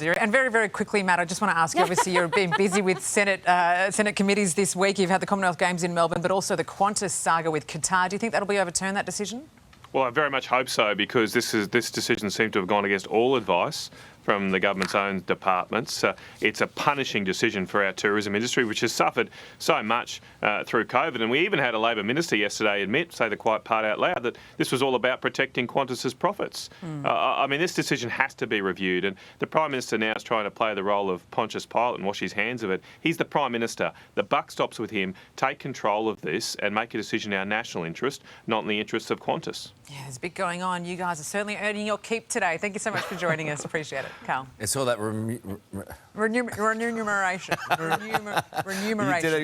And very, very quickly, Matt, I just want to ask you, obviously you've been busy with Senate committees this week. You've had the Commonwealth Games in Melbourne, but also the Qantas saga with Qatar. Do you think that'll be overturned, that decision? Well, I very much hope so, because this decision seemed to have gone against all advice from the government's own departments. It's a punishing decision for our tourism industry, which has suffered so much through COVID. And we even had a Labor minister yesterday say the quiet part out loud, that this was all about protecting Qantas's profits. I mean, this decision has to be reviewed. And the Prime Minister now is trying to play the role of Pontius Pilate and wash his hands of it. He's the Prime Minister. The buck stops with him. Take control of this and make a decision in our national interest, not in the interests of Qantas. Yeah, there's a bit going on. You guys are certainly earning your keep today. Thank you so much for joining us. Appreciate it. Carl. It's all that remuneration.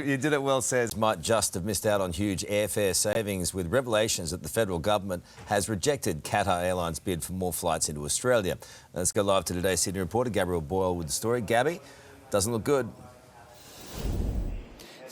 You did it well, says. Might just have missed out on huge airfare savings with revelations that the federal government has rejected Qatar Airlines' bid for more flights into Australia. Let's go live to today's Sydney reporter, Gabrielle Boyle, with the story. Gabby, doesn't look good.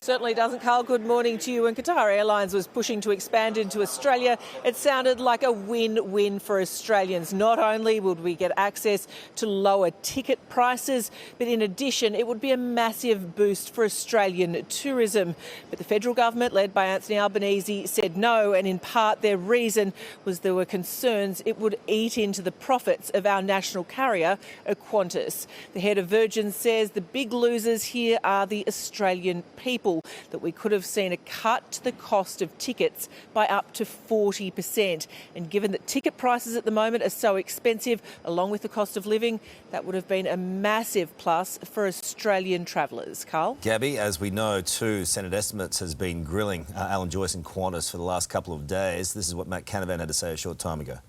Certainly doesn't, Carl. Good morning to you. When Qatar Airlines was pushing to expand into Australia, it sounded like a win-win for Australians. Not only would we get access to lower ticket prices, but in addition, it would be a massive boost for Australian tourism. But the federal government, led by Anthony Albanese, said no, and in part their reason was there were concerns it would eat into the profits of our national carrier, Qantas. The head of Virgin says the big losers here are the Australian people, that we could have seen a cut to the cost of tickets by up to 40%. And given that ticket prices at the moment are so expensive, along with the cost of living, that would have been a massive plus for Australian travellers. Carl? Gabby, as we know too, Senate Estimates has been grilling Alan Joyce and Qantas for the last couple of days. This is what Matt Canavan had to say a short time ago.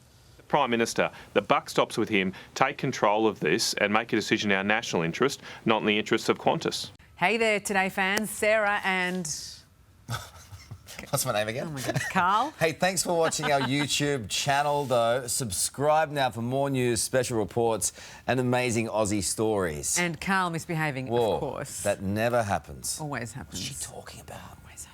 Prime Minister, the buck stops with him. Take control of this and make a decision in our national interest, not in the interests of Qantas. Hey there, Today fans. Sarah and... What's my name again? Oh my goodness, Carl. Hey, thanks for watching our YouTube channel, though. Subscribe now for more news, special reports and amazing Aussie stories. And Carl misbehaving, Whoa, of course. That never happens. Always happens. What's she talking about? Always happens.